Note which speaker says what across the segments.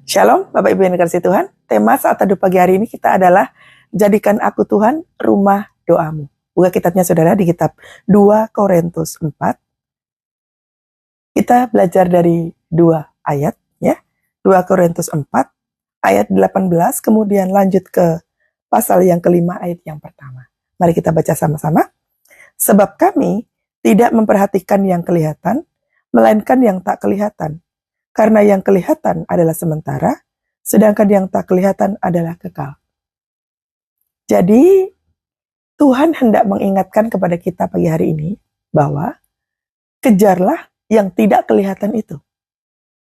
Speaker 1: Shalom, Bapak Ibu yang dikasihi Tuhan. Tema saat teduh pagi hari ini kita adalah Jadikan Aku Tuhan Rumah Doamu. Buka kitabnya saudara di kitab 2 Korintus 4. Kita belajar dari 2 ayat ya. 2 Korintus 4 ayat 18 kemudian lanjut ke pasal yang kelima ayat yang pertama. Mari kita baca sama-sama. Sebab kami tidak memperhatikan yang kelihatan, melainkan yang tak kelihatan. Karena yang kelihatan adalah sementara, sedangkan yang tak kelihatan adalah kekal. Jadi, Tuhan hendak mengingatkan kepada kita pagi hari ini bahwa kejarlah yang tidak kelihatan itu.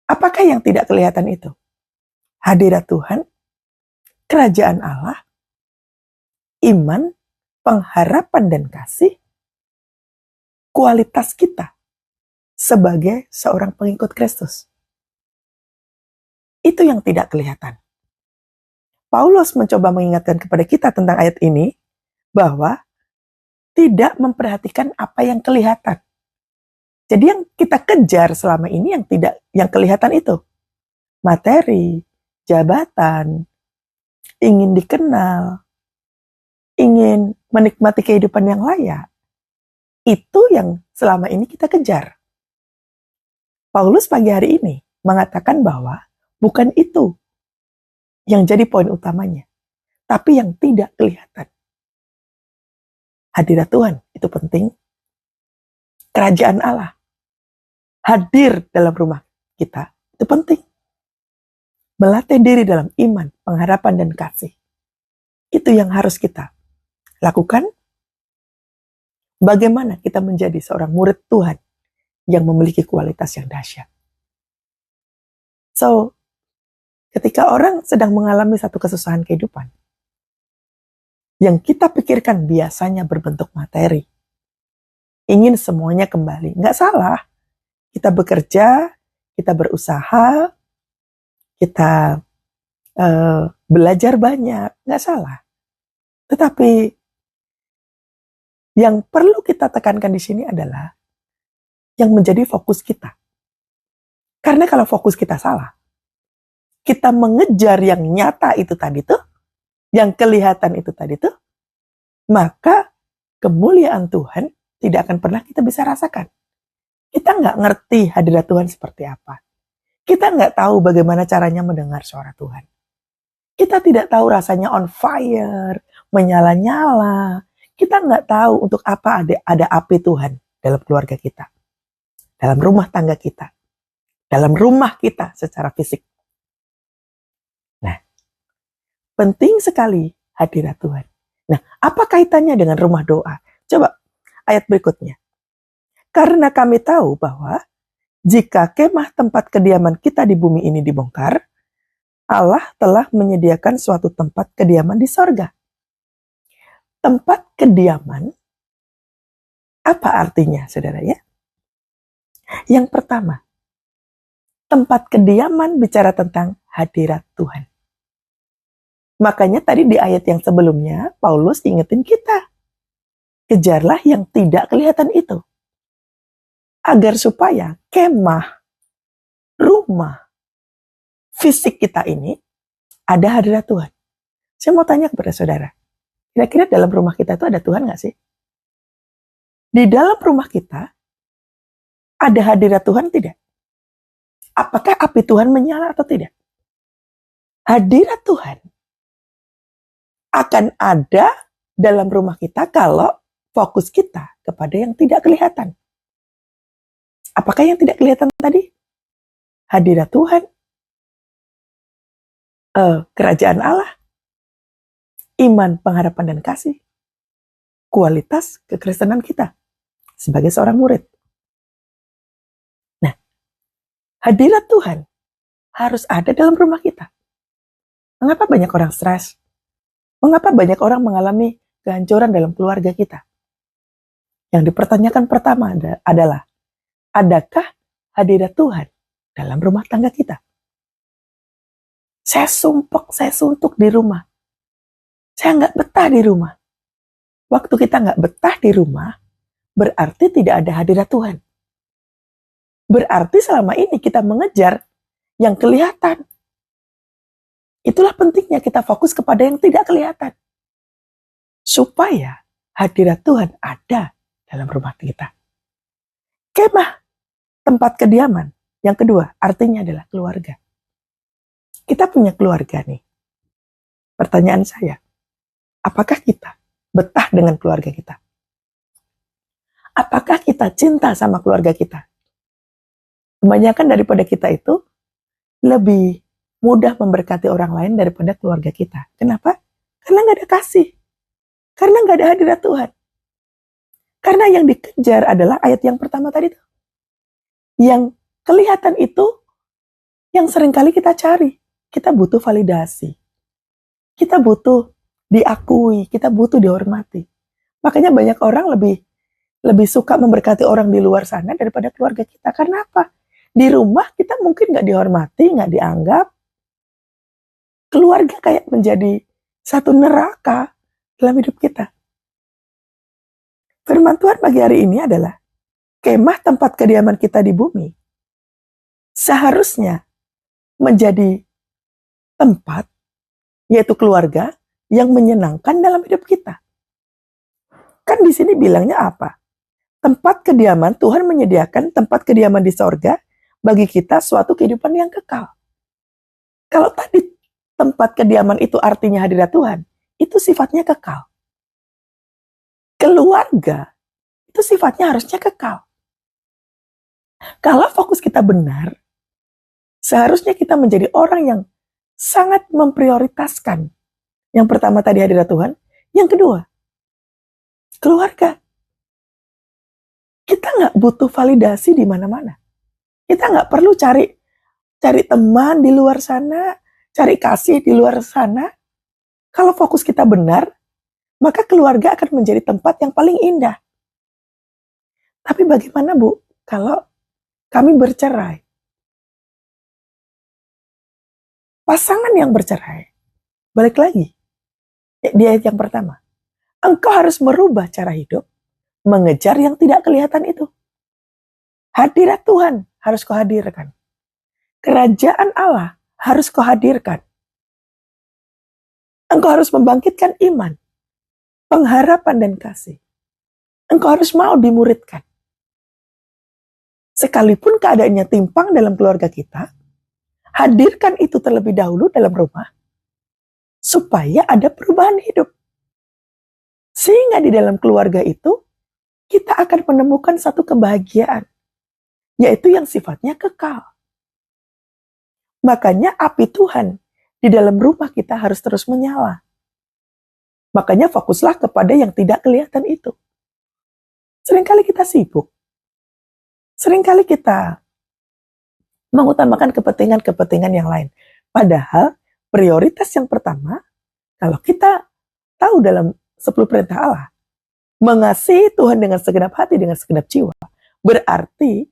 Speaker 1: Apakah yang tidak kelihatan itu? Hadirat Tuhan, kerajaan Allah, iman, pengharapan dan kasih, kualitas kita sebagai seorang pengikut Kristus. Itu yang tidak kelihatan. Paulus mencoba mengingatkan kepada kita tentang ayat ini bahwa tidak memperhatikan apa yang kelihatan. Jadi yang kita kejar selama ini yang kelihatan itu. Materi, jabatan, ingin dikenal, ingin menikmati kehidupan yang layak. Itu yang selama ini kita kejar. Paulus pagi hari ini mengatakan bahwa bukan itu yang jadi poin utamanya, tapi yang tidak kelihatan. Hadirat Tuhan, itu penting. Kerajaan Allah hadir dalam rumah kita, itu penting. Melatih diri dalam iman, pengharapan, dan kasih. Itu yang harus kita lakukan. Bagaimana kita menjadi seorang murid Tuhan yang memiliki kualitas yang dahsyat. So, ketika orang sedang mengalami satu kesusahan kehidupan, yang kita pikirkan biasanya berbentuk materi, ingin semuanya kembali. Nggak salah, kita bekerja, kita berusaha, kita belajar banyak, nggak salah. Tetapi yang perlu kita tekankan di sini adalah yang menjadi fokus kita. Karena kalau fokus kita salah, kita mengejar yang nyata itu tadi tuh, yang kelihatan itu tadi tuh, maka kemuliaan Tuhan tidak akan pernah kita bisa rasakan. Kita nggak ngerti hadirat Tuhan seperti apa. Kita nggak tahu bagaimana caranya mendengar suara Tuhan. Kita tidak tahu rasanya on fire, menyala-nyala. Kita nggak tahu untuk apa ada api Tuhan dalam keluarga kita, dalam rumah tangga kita, dalam rumah kita secara fisik. Penting sekali hadirat Tuhan. Nah, apa kaitannya dengan rumah doa? Coba ayat berikutnya. Karena kami tahu bahwa jika kemah tempat kediaman kita di bumi ini dibongkar, Allah telah menyediakan suatu tempat kediaman di sorga. Tempat kediaman, apa artinya saudara ya? Yang pertama, tempat kediaman bicara tentang hadirat Tuhan. Makanya tadi di ayat yang sebelumnya, Paulus ingetin kita. Kejarlah yang tidak kelihatan itu. Agar supaya kemah, rumah, fisik kita ini ada hadirat Tuhan. Saya mau tanya kepada saudara. Kira-kira dalam rumah kita itu ada Tuhan gak sih? Di dalam rumah kita ada hadirat Tuhan tidak? Apakah api Tuhan menyala atau tidak? Hadirat Tuhan akan ada dalam rumah kita kalau fokus kita kepada yang tidak kelihatan. Apakah yang tidak kelihatan tadi? Hadirat Tuhan, kerajaan Allah, iman, pengharapan, dan kasih, kualitas kekristenan kita sebagai seorang murid. Nah, hadirat Tuhan harus ada dalam rumah kita. Mengapa banyak orang stres? Mengapa banyak orang mengalami kehancuran dalam keluarga kita? Yang dipertanyakan pertama adalah, adakah hadirat Tuhan dalam rumah tangga kita? Saya sumpek, saya suntuk di rumah. Saya nggak betah di rumah. Waktu kita nggak betah di rumah, berarti tidak ada hadirat Tuhan. Berarti selama ini kita mengejar yang kelihatan. Itulah pentingnya kita fokus kepada yang tidak kelihatan. Supaya hadirat Tuhan ada dalam rumah kita. Kemah, tempat kediaman. Yang kedua, artinya adalah keluarga. Kita punya keluarga nih. Pertanyaan saya, apakah kita betah dengan keluarga kita? Apakah kita cinta sama keluarga kita? Kebanyakan daripada kita itu lebih mudah memberkati orang lain daripada keluarga kita. Kenapa? Karena nggak ada kasih. Karena nggak ada hadirat Tuhan. Karena yang dikejar adalah ayat yang pertama tadi tuh. Yang kelihatan itu yang seringkali kita cari. Kita butuh validasi. Kita butuh diakui, kita butuh dihormati. Makanya banyak orang lebih suka memberkati orang di luar sana daripada keluarga kita. Karena apa? Di rumah kita mungkin nggak dihormati, nggak dianggap. Keluarga kayak menjadi satu neraka dalam hidup kita. Firman Tuhan pagi hari ini adalah kemah tempat kediaman kita di bumi seharusnya menjadi tempat, yaitu keluarga, yang menyenangkan dalam hidup kita. Kan di sini bilangnya apa? Tempat kediaman, Tuhan menyediakan tempat kediaman di sorga bagi kita suatu kehidupan yang kekal. Kalau tadi tempat kediaman itu artinya hadirat Tuhan, itu sifatnya kekal. Keluarga itu sifatnya harusnya kekal. Kalau fokus kita benar, seharusnya kita menjadi orang yang sangat memprioritaskan. Yang pertama tadi hadirat Tuhan, yang kedua, keluarga. Kita nggak butuh validasi di mana-mana. Kita nggak perlu cari teman di luar sana, cari kasih di luar sana. Kalau fokus kita benar, maka keluarga akan menjadi tempat yang paling indah. Tapi bagaimana Bu, kalau kami bercerai? Pasangan yang bercerai, balik lagi di ayat yang pertama. Engkau harus merubah cara hidup, mengejar yang tidak kelihatan itu. Hadirat Tuhan harus kau hadirkan. Kerajaan Allah harus kau hadirkan. Engkau harus membangkitkan iman, pengharapan dan kasih. Engkau harus mau dimuridkan. Sekalipun keadaannya timpang dalam keluarga kita, hadirkan itu terlebih dahulu dalam rumah, supaya ada perubahan hidup. Sehingga di dalam keluarga itu, kita akan menemukan satu kebahagiaan, yaitu yang sifatnya kekal. Makanya api Tuhan di dalam rumah kita harus terus menyala. Makanya fokuslah kepada yang tidak kelihatan itu. Seringkali kita sibuk. Seringkali kita mengutamakan kepentingan-kepentingan yang lain. Padahal prioritas yang pertama, kalau kita tahu dalam 10 perintah Allah, mengasihi Tuhan dengan segenap hati, dengan segenap jiwa, berarti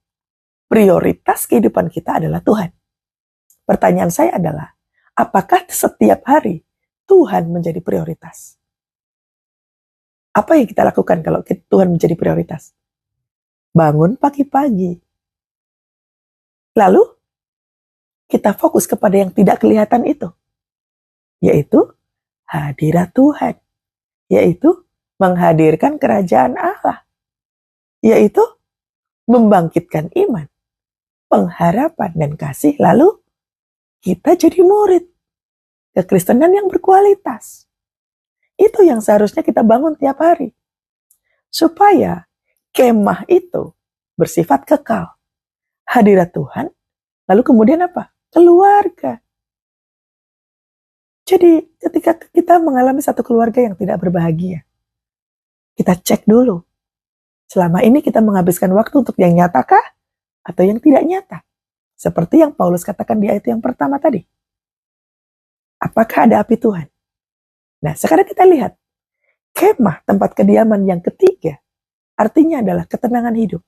Speaker 1: prioritas kehidupan kita adalah Tuhan. Pertanyaan saya adalah, apakah setiap hari Tuhan menjadi prioritas? Apa yang kita lakukan kalau Tuhan menjadi prioritas? Bangun pagi-pagi. Lalu, kita fokus kepada yang tidak kelihatan itu. Yaitu, hadirat Tuhan. Yaitu, menghadirkan kerajaan Allah. Yaitu, membangkitkan iman, pengharapan dan kasih. Lalu, kita jadi murid kekristenan yang berkualitas. Itu yang seharusnya kita bangun tiap hari. Supaya kemah itu bersifat kekal. Hadirat Tuhan, lalu kemudian apa? Keluarga. Jadi ketika kita mengalami satu keluarga yang tidak berbahagia, kita cek dulu. Selama ini kita menghabiskan waktu untuk yang nyatakah atau yang tidak nyata? Seperti yang Paulus katakan di ayat yang pertama tadi. Apakah ada api Tuhan? Nah, sekarang kita lihat. Kemah, tempat kediaman yang ketiga, artinya adalah ketenangan hidup.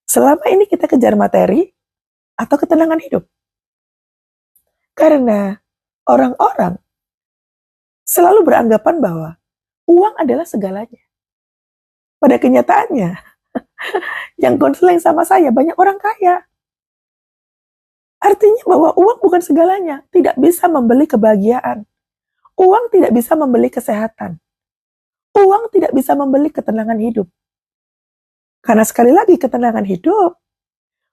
Speaker 1: Selama ini kita kejar materi atau ketenangan hidup. Karena orang-orang selalu beranggapan bahwa uang adalah segalanya. Pada kenyataannya, yang konseling sama saya banyak orang kaya. Artinya bahwa uang bukan segalanya, tidak bisa membeli kebahagiaan. Uang tidak bisa membeli kesehatan. Uang tidak bisa membeli ketenangan hidup. Karena sekali lagi ketenangan hidup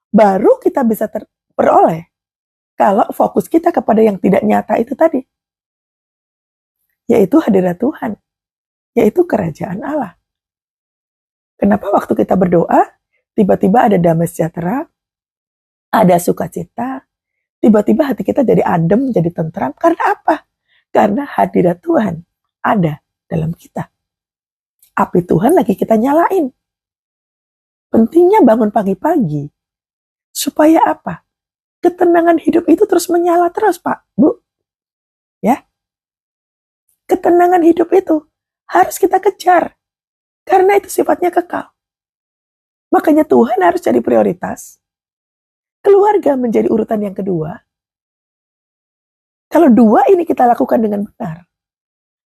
Speaker 1: baru kita bisa peroleh kalau fokus kita kepada yang tidak nyata itu tadi, yaitu hadirat Tuhan, yaitu kerajaan Allah. Kenapa waktu kita berdoa, tiba-tiba ada damai sejahtera, ada sukacita, tiba-tiba hati kita jadi adem, jadi tentram. Karena apa? Karena hadirat Tuhan ada dalam kita. Api Tuhan lagi kita nyalain. Pentingnya bangun pagi-pagi. Supaya apa? Ketenangan hidup itu terus menyala terus, Pak, Bu. Ya. Ketenangan hidup itu harus kita kejar. Karena itu sifatnya kekal. Makanya Tuhan harus jadi prioritas. Keluarga menjadi urutan yang kedua. Kalau dua ini kita lakukan dengan benar,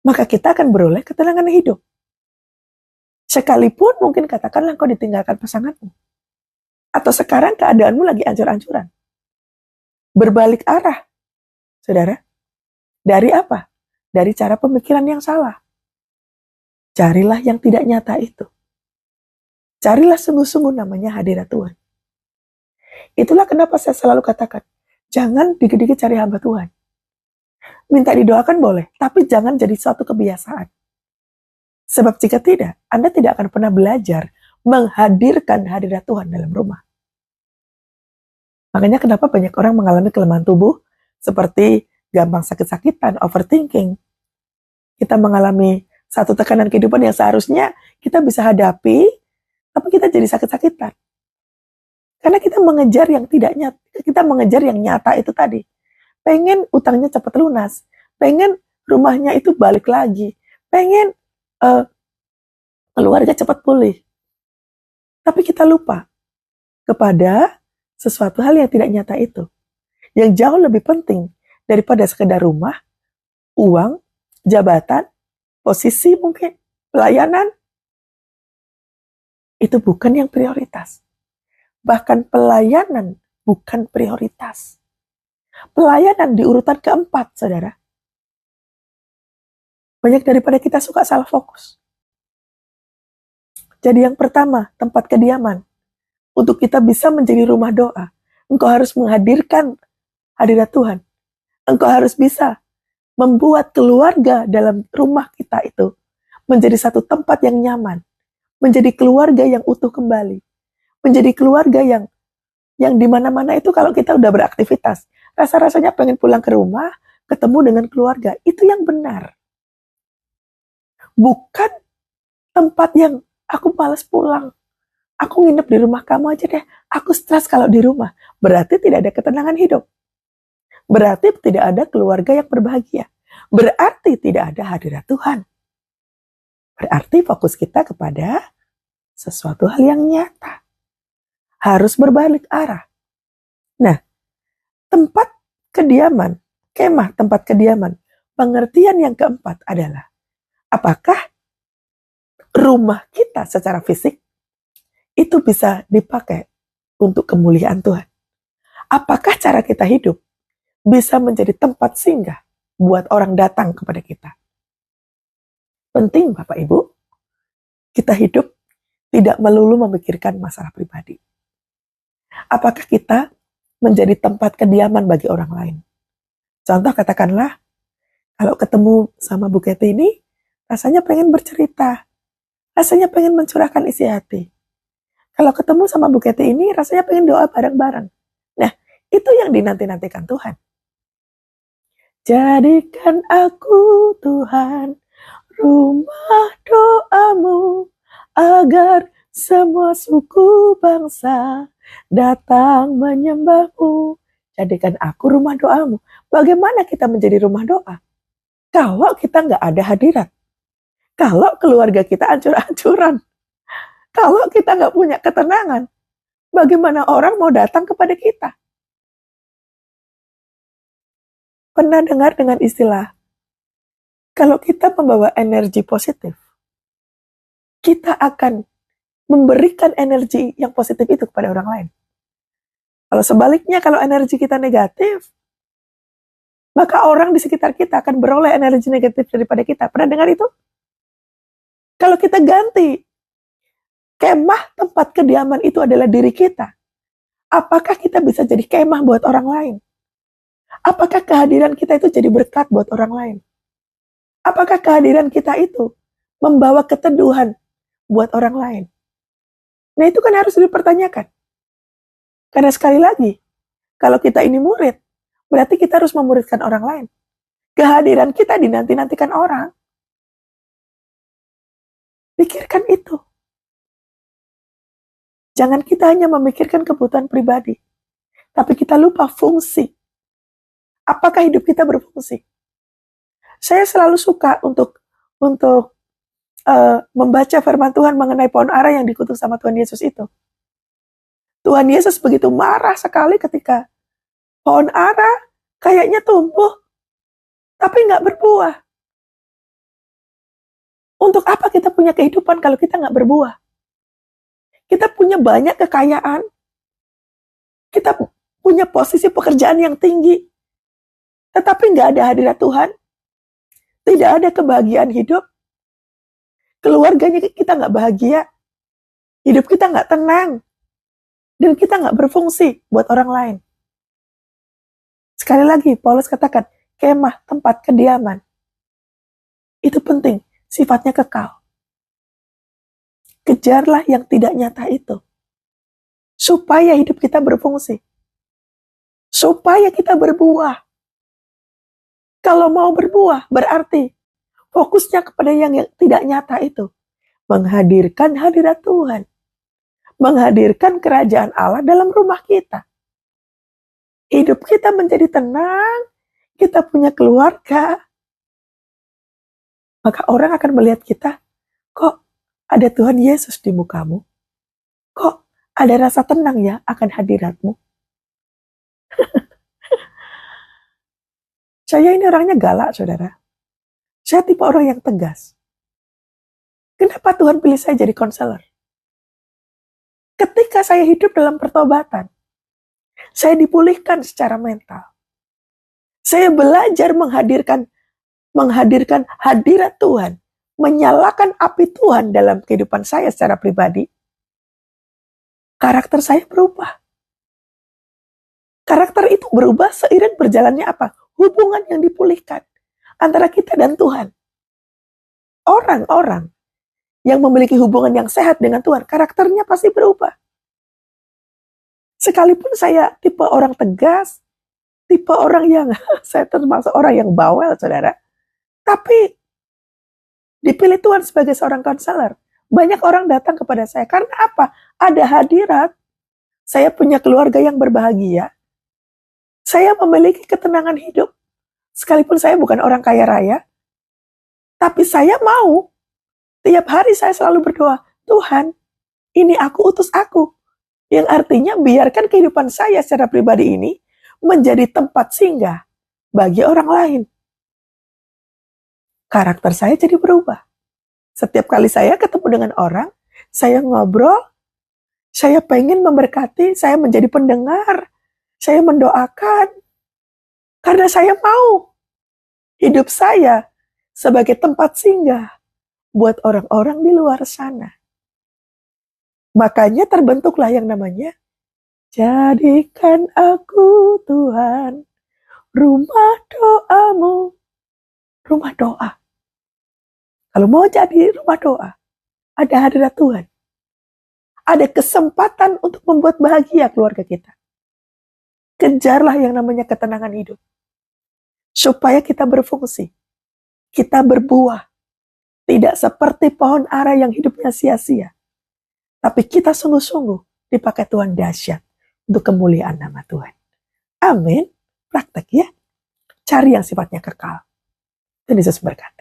Speaker 1: maka kita akan beroleh ketenangan hidup. Sekalipun mungkin katakanlah kau ditinggalkan pasanganmu. Atau sekarang keadaanmu lagi ancur-ancuran. Berbalik arah, saudara. Dari apa? Dari cara pemikiran yang salah. Carilah yang tidak nyata itu. Carilah sungguh-sungguh namanya hadirat Tuhan. Itulah kenapa saya selalu katakan, jangan dikit-dikit cari hamba Tuhan. Minta didoakan boleh, tapi jangan jadi suatu kebiasaan. Sebab jika tidak, Anda tidak akan pernah belajar menghadirkan hadirat Tuhan dalam rumah. Makanya kenapa banyak orang mengalami kelemahan tubuh, seperti gampang sakit-sakitan, overthinking. Kita mengalami satu tekanan kehidupan yang seharusnya kita bisa hadapi, tapi kita jadi sakit-sakitan. Karena kita mengejar yang tidak nyata, kita mengejar yang nyata itu tadi. Pengen utangnya cepat lunas, pengen rumahnya itu balik lagi, pengen keluarga cepat pulih. Tapi kita lupa kepada sesuatu hal yang tidak nyata itu. Yang jauh lebih penting daripada sekedar rumah, uang, jabatan, posisi mungkin, pelayanan. Itu bukan yang prioritas. Bahkan pelayanan bukan prioritas. Pelayanan di urutan keempat, saudara. Banyak daripada kita suka salah fokus. Jadi yang pertama, tempat kediaman. Untuk kita bisa menjadi rumah doa, engkau harus menghadirkan hadirat Tuhan. Engkau harus bisa membuat keluarga dalam rumah kita itu menjadi satu tempat yang nyaman. Menjadi keluarga yang utuh kembali. Menjadi keluarga yang di mana-mana itu kalau kita udah beraktivitas, rasa-rasanya pengen pulang ke rumah, ketemu dengan keluarga. Itu yang benar. Bukan tempat yang aku malas pulang. Aku nginep di rumah kamu aja deh. Aku stres kalau di rumah. Berarti tidak ada ketenangan hidup. Berarti tidak ada keluarga yang berbahagia. Berarti tidak ada hadirat Tuhan. Berarti fokus kita kepada sesuatu hal yang nyata. Harus berbalik arah. Nah, tempat kediaman, kemah tempat kediaman, pengertian yang keempat adalah, apakah rumah kita secara fisik itu bisa dipakai untuk kemuliaan Tuhan? Apakah cara kita hidup bisa menjadi tempat singgah buat orang datang kepada kita? Penting Bapak Ibu, kita hidup tidak melulu memikirkan masalah pribadi. Apakah kita menjadi tempat kediaman bagi orang lain? Contoh katakanlah, kalau ketemu sama Bu Kety ini, rasanya pengen bercerita, rasanya pengen mencurahkan isi hati. Kalau ketemu sama Bu Kety ini, rasanya pengen doa bareng-bareng. Nah, itu yang dinanti-nantikan Tuhan. Jadikan aku Tuhan, rumah doamu, agar semua suku bangsa datang menyembahmu. Jadikan aku rumah doamu. Bagaimana kita menjadi rumah doa? Kalau kita nggak ada hadirat. Kalau keluarga kita ancur-ancuran. Kalau kita nggak punya ketenangan. Bagaimana orang mau datang kepada kita? Pernah dengar dengan istilah, kalau kita membawa energi positif, kita akan memberikan energi yang positif itu kepada orang lain. Kalau sebaliknya, kalau energi kita negatif, maka orang di sekitar kita akan beroleh energi negatif daripada kita. Pernah dengar itu? Kalau kita ganti, kemah tempat kediaman itu adalah diri kita. Apakah kita bisa jadi kemah buat orang lain? Apakah kehadiran kita itu jadi berkat buat orang lain? Apakah kehadiran kita itu membawa keteduhan buat orang lain? Nah, itu kan harus dipertanyakan. Karena sekali lagi, kalau kita ini murid, berarti kita harus memuridkan orang lain. Kehadiran kita dinanti-nantikan orang. Pikirkan itu. Jangan kita hanya memikirkan kebutuhan pribadi, tapi kita lupa fungsi. Apakah hidup kita berfungsi? Saya selalu suka untuk membaca firman Tuhan mengenai pohon ara yang dikutuk sama Tuhan Yesus itu. Tuhan Yesus begitu marah sekali ketika pohon ara kayaknya tumbuh, tapi nggak berbuah. Untuk apa kita punya kehidupan kalau kita nggak berbuah? Kita punya banyak kekayaan, kita punya posisi pekerjaan yang tinggi, tetapi nggak ada hadirat Tuhan, tidak ada kebahagiaan hidup, keluarganya kita nggak bahagia, hidup kita nggak tenang, dan kita nggak berfungsi buat orang lain. Sekali lagi, Paulus katakan, kemah tempat kediaman. Itu penting, sifatnya kekal. Kejarlah yang tidak nyata itu. Supaya hidup kita berfungsi. Supaya kita berbuah. Kalau mau berbuah, berarti fokusnya kepada yang tidak nyata itu. Menghadirkan hadirat Tuhan. Menghadirkan kerajaan Allah dalam rumah kita. Hidup kita menjadi tenang, kita punya keluarga. Maka orang akan melihat kita, kok ada Tuhan Yesus di mukamu? Kok ada rasa tenang ya akan hadiratmu? Saya ini orangnya galak, saudara. Saya tipe orang yang tegas. Kenapa Tuhan pilih saya jadi konselor? Ketika saya hidup dalam pertobatan, saya dipulihkan secara mental. Saya belajar menghadirkan hadirat Tuhan, menyalakan api Tuhan dalam kehidupan saya secara pribadi. Karakter saya berubah. Karakter itu berubah seiring berjalannya apa? Hubungan yang dipulihkan antara kita dan Tuhan. Orang-orang yang memiliki hubungan yang sehat dengan Tuhan, karakternya pasti berubah. Sekalipun saya tipe orang tegas, tipe orang yang, saya termasuk orang yang bawel, saudara. Tapi dipilih Tuhan sebagai seorang konselor. Banyak orang datang kepada saya. Karena apa? Ada hadirat. Saya punya keluarga yang berbahagia. Saya memiliki ketenangan hidup. Sekalipun saya bukan orang kaya raya. Tapi saya mau. Tiap hari saya selalu berdoa. Tuhan, ini aku utus aku. Yang artinya biarkan kehidupan saya secara pribadi ini menjadi tempat singgah bagi orang lain. Karakter saya jadi berubah. Setiap kali saya ketemu dengan orang, saya ngobrol, saya pengen memberkati, saya menjadi pendengar, saya mendoakan. Karena saya mau hidup saya sebagai tempat singgah buat orang-orang di luar sana. Makanya terbentuklah yang namanya, jadikan aku Tuhan, rumah doamu. Rumah doa. Kalau mau jadi rumah doa, ada hadirat Tuhan. Ada kesempatan untuk membuat bahagia keluarga kita. Kejarlah yang namanya ketenangan hidup. Supaya kita berfungsi. Kita berbuah. Tidak seperti pohon ara yang hidupnya sia-sia. Tapi kita sungguh-sungguh dipakai Tuhan dahsyat untuk kemuliaan nama Tuhan. Amin. Praktek ya. Cari yang sifatnya kekal. Tuhan Yesus berkati.